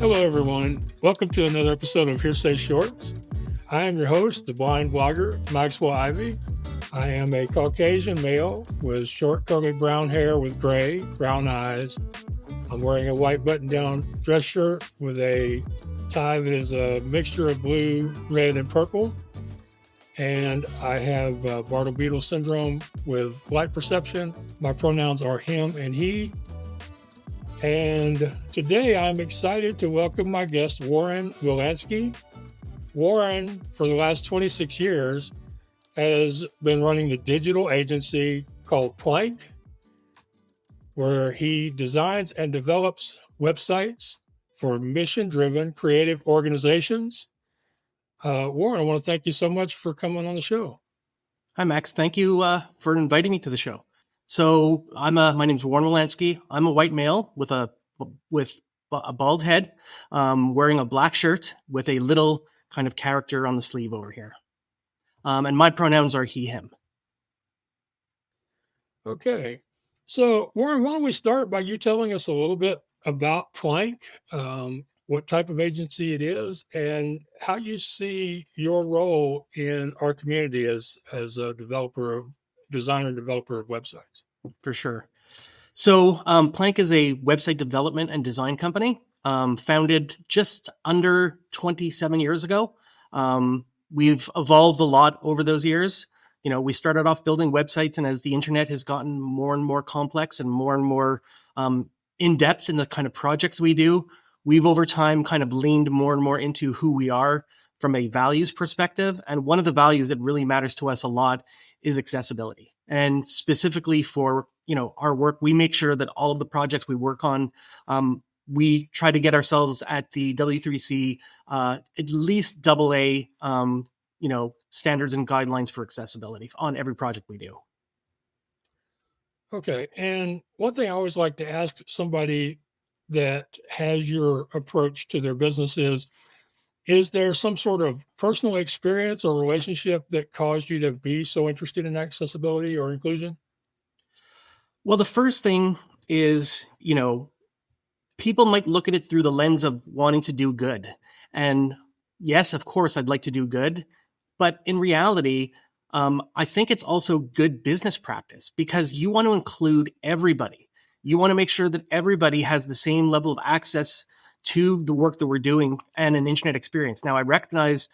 Hello, everyone. Welcome to another episode of HearSay Shorts. I am your host, the blind blogger, Maxwell Ivey. I am a Caucasian male with short curly brown hair with gray, brown eyes. I'm wearing a white button-down dress shirt with a tie that is a mixture of blue, red, and purple. And I have Barton syndrome with light perception. My pronouns are him and he. And today I'm excited to welcome my guest, Warren Wilansky. Warren, for the last 26 years, has been running the digital agency called Plank, where he designs and develops websites for mission-driven creative organizations. Warren, I want to thank you so much for coming on the show. Hi, Max. Thank you for inviting me to the show. So my name's Warren Wilansky. I'm a white male with a bald head, wearing a black shirt with a little kind of character on the sleeve over here. And my pronouns are he, him. Okay. So, Warren, why don't we start by you telling us a little bit about Plank, what type of agency it is, and how you see your role in our community as a designer and developer of websites. For sure. So Plank is a website development and design company, founded just under 27 years ago. We've evolved a lot over those years. You know, we started off building websites, and as the internet has gotten more and more complex and more in depth in the kind of projects we do, we've over time kind of leaned more and more into who we are from a values perspective. And one of the values that really matters to us a lot is accessibility. And specifically for, our work, we make sure that all of the projects we work on, we try to get ourselves at the W3C, at least AA, standards and guidelines for accessibility on every project we do. Okay. And one thing I always like to ask somebody that has your approach to their business is there some sort of personal experience or relationship that caused you to be so interested in accessibility or inclusion? Well, the first thing is, people might look at it through the lens of wanting to do good. And yes, of course, I'd like to do good. But in reality, I think it's also good business practice because you want to include everybody. You want to make sure that everybody has the same level of access to the work that we're doing and an internet experience. Now, I recognize,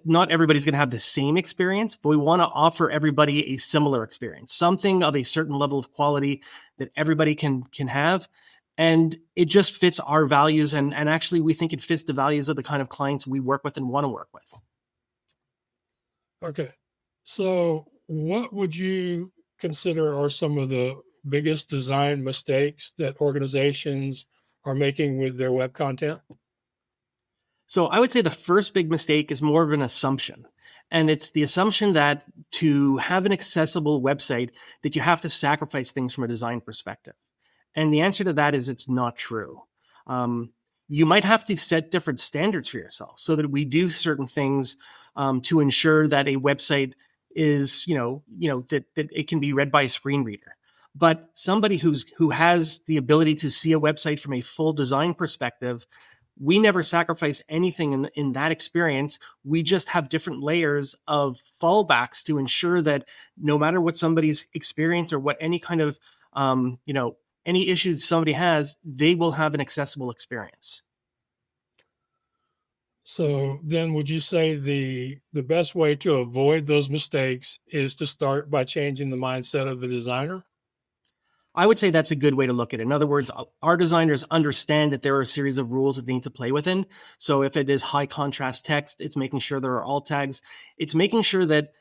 not everybody's going to have the same experience, but we want to offer everybody a similar experience, something of a certain level of quality that everybody can have. And it just fits our values. And actually, we think it fits the values of the kind of clients we work with and want to work with. Okay. So what would you consider are some of the biggest design mistakes that organizations are making with their web content? So I would say the first big mistake is more of an assumption. And it's the assumption that to have an accessible website, that you have to sacrifice things from a design perspective. And the answer to that is it's not true. You might have to set different standards for yourself so that we do certain things to ensure that a website is, that it can be read by a screen reader. But somebody who has the ability to see a website from a full design perspective, we never sacrifice anything in that experience. We just have different layers of fallbacks to ensure that no matter what somebody's experience or what any kind of, any issues somebody has, they will have an accessible experience. So then would you say the best way to avoid those mistakes is to start by changing the mindset of the designer? I would say that's a good way to look at it. In other words, our designers understand that there are a series of rules that they need to play within. So if it is high contrast text, it's making sure there are alt tags. It's making sure that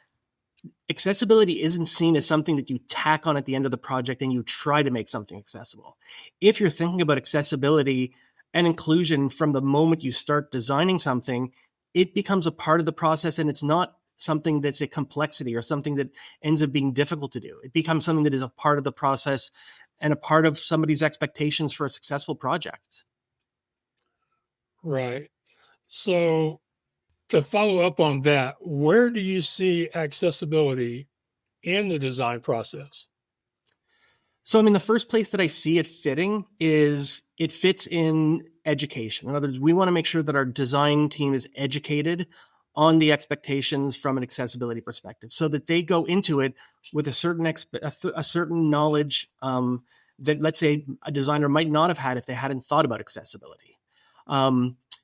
accessibility isn't seen as something that you tack on at the end of the project and you try to make something accessible. If you're thinking about accessibility and inclusion from the moment you start designing something, it becomes a part of the process, and it's not something that's a complexity or something that ends up being difficult to do. It becomes something that is a part of the process and a part of somebody's expectations for a successful project. Right. So to follow up on that, where do you see accessibility in the design process? So, I mean, the first place that I see it fitting is it fits in education. In other words, we want to make sure that our design team is educated on the expectations from an accessibility perspective, so that they go into it with a certain knowledge that, let's say, a designer might not have had if they hadn't thought about accessibility.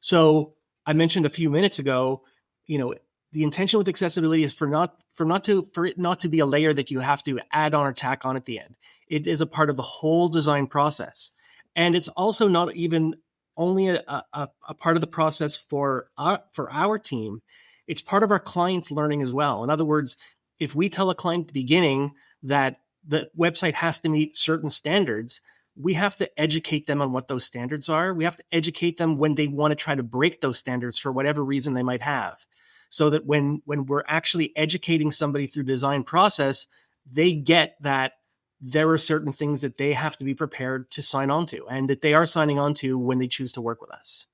So, I mentioned a few minutes ago, the intention with accessibility is for it not to be a layer that you have to add on or tack on at the end. It is a part of the whole design process. And it's also not even only a part of the process for our team. It's part of our clients' learning as well. In other words, if we tell a client at the beginning that the website has to meet certain standards, we have to educate them on what those standards are. We have to educate them when they want to try to break those standards for whatever reason they might have. So that when we're actually educating somebody through design process, they get that there are certain things that they have to be prepared to sign on to, and that they are signing on to when they choose to work with us.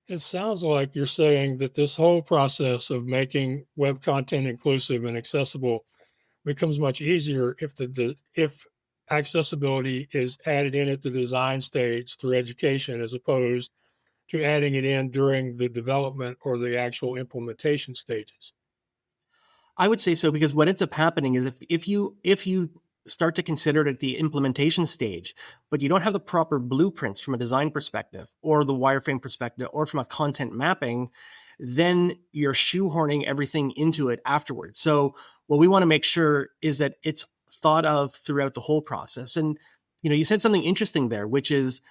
It sounds like you're saying that this whole process of making web content inclusive and accessible becomes much easier if accessibility is added in at the design stage through education, as opposed to adding it in during the development or the actual implementation stages. I would say so, because what ends up happening is if you start to consider it at the implementation stage, but you don't have the proper blueprints from a design perspective or the wireframe perspective or from a content mapping, then you're shoehorning everything into it afterwards. So what we want to make sure is that it's thought of throughout the whole process. And you said something interesting there, which is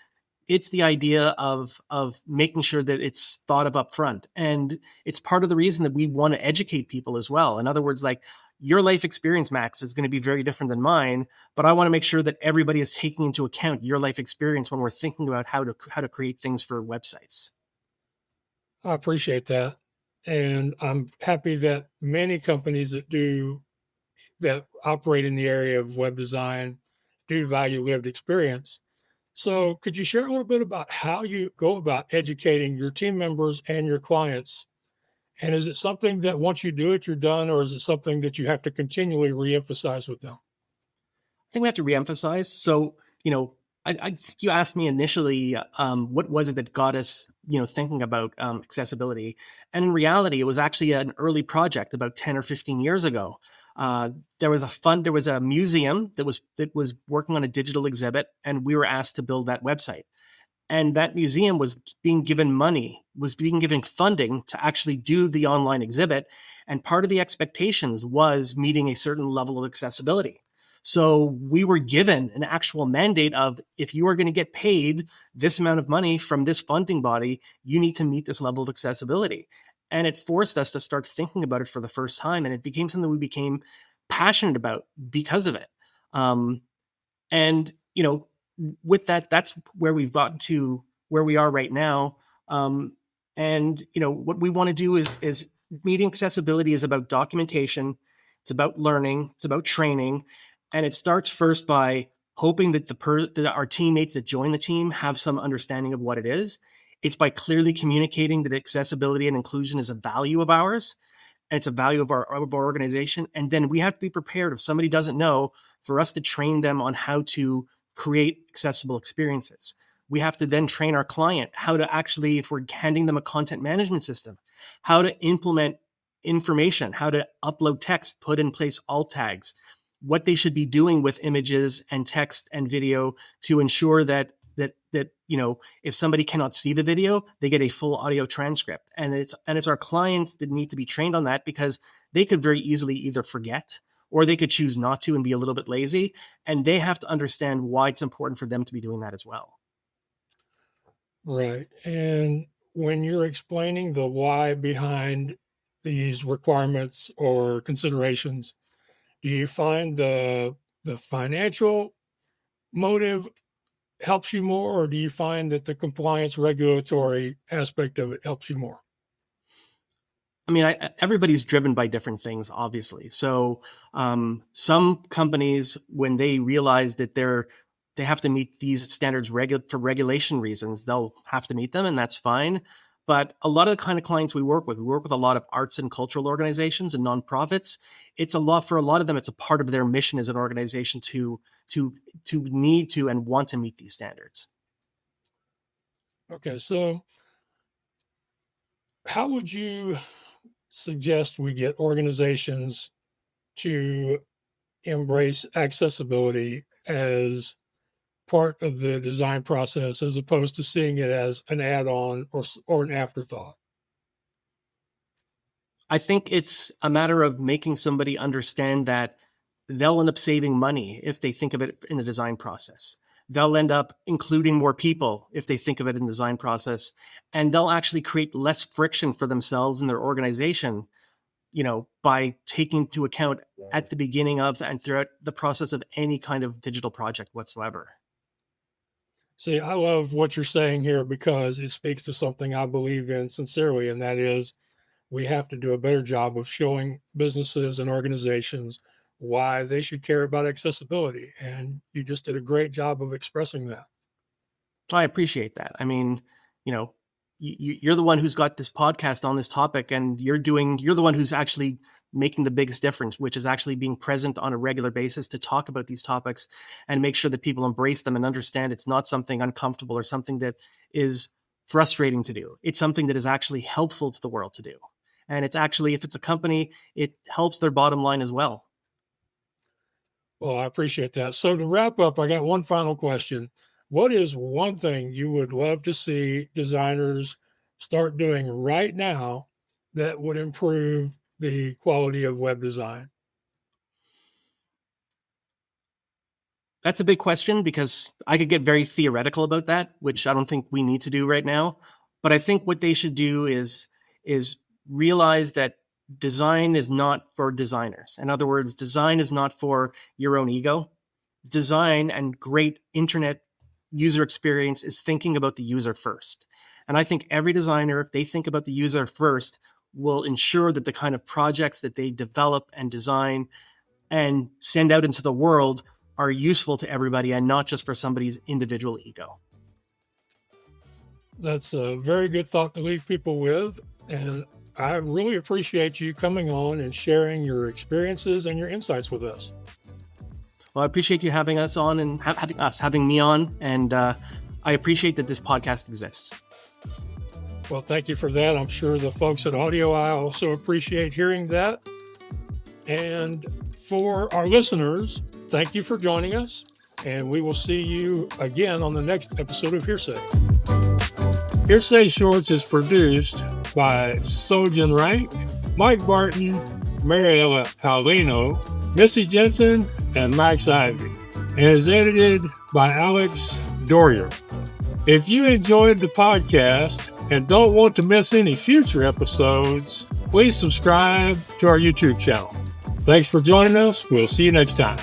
it's the idea of making sure that it's thought of upfront. And it's part of the reason that we want to educate people as well. In other words, like, your life experience, Max, is going to be very different than mine, but I want to make sure that everybody is taking into account your life experience when we're thinking about how to create things for websites. I appreciate that. And I'm happy that many companies that operate in the area of web design do value lived experience. So, could you share a little bit about how you go about educating your team members and your clients? And is it something that once you do it, you're done, or is it something that you have to continually reemphasize with them? I think we have to reemphasize. So, I think you asked me initially, what was it that got us, thinking about accessibility? And in reality, it was actually an early project about 10 or 15 years ago. There was a museum that was working on a digital exhibit, and we were asked to build that website. And that museum was being given funding to actually do the online exhibit. And part of the expectations was meeting a certain level of accessibility. So we were given an actual mandate of, if you are going to get paid this amount of money from this funding body, you need to meet this level of accessibility. And it forced us to start thinking about it for the first time. And it became something we became passionate about because of it. And, with that, that's where we've gotten to where we are right now. And, what we want to do is meeting accessibility is about documentation. It's about learning. It's about training. And it starts first by hoping that that our teammates that join the team have some understanding of what it is. It's by clearly communicating that accessibility and inclusion is a value of ours, and it's a value of our organization. And then we have to be prepared, if somebody doesn't know, for us to train them on how to create accessible experiences. We have to then train our client how to actually, if we're handing them a content management system, how to implement information, how to upload text, put in place alt tags, what they should be doing with images and text and video to ensure that if somebody cannot see the video, they get a full audio transcript. And it's our clients that need to be trained on that, because they could very easily either forget, or they could choose not to and be a little bit lazy. And they have to understand why it's important for them to be doing that as well. Right. And when you're explaining the why behind these requirements or considerations, do you find the financial motive helps you more, or do you find that the compliance regulatory aspect of it helps you more? I mean, everybody's driven by different things, obviously. So some companies, when they realize that they have to meet these standards for regulation reasons, they'll have to meet them, and that's fine. But a lot of the kind of clients we work with a lot of arts and cultural organizations and nonprofits. It's a lot for a lot of them. It's a part of their mission as an organization to need to and want to meet these standards. Okay, so how would you suggest we get organizations to embrace accessibility as part of the design process, as opposed to seeing it as an add-on or an afterthought? I think it's a matter of making somebody understand that they'll end up saving money if they think of it in the design process. They'll end up including more people if they think of it in the design process, and they'll actually create less friction for themselves and their organization, by taking into account at the beginning of and throughout the process of any kind of digital project whatsoever. See, I love what you're saying here because it speaks to something I believe in sincerely, and that is we have to do a better job of showing businesses and organizations why they should care about accessibility. And you just did a great job of expressing that. I appreciate that. I mean, you're the one who's got this podcast on this topic, and you're the one who's actually making the biggest difference, which is actually being present on a regular basis to talk about these topics and make sure that people embrace them and understand it's not something uncomfortable or something that is frustrating to do. It's something that is actually helpful to the world to do. And it's actually, if it's a company, it helps their bottom line as well. Well, I appreciate that. So to wrap up, I got one final question. What is one thing you would love to see designers start doing right now that would improve the quality of web design? That's a big question because I could get very theoretical about that, which I don't think we need to do right now. But I think what they should do is realize that design is not for designers. In other words, design is not for your own ego. Design and great internet user experience is thinking about the user first. And I think every designer, if they think about the user first, will ensure that the kind of projects that they develop and design and send out into the world are useful to everybody and not just for somebody's individual ego. That's a very good thought to leave people with. And I really appreciate you coming on and sharing your experiences and your insights with us. Well, I appreciate you having us on and having me on. And I appreciate that this podcast exists. Well, thank you for that. I'm sure the folks at AudioEye also appreciate hearing that. And for our listeners, thank you for joining us. And we will see you again on the next episode of HearSay. HearSay Shorts is produced by Sojin Rank, Mike Barton, Mariella Paulino, Missy Jensen, and Max Ivey, and is edited by Alex Dorrier. If you enjoyed the podcast and don't want to miss any future episodes, please subscribe to our YouTube channel. Thanks for joining us. We'll see you next time.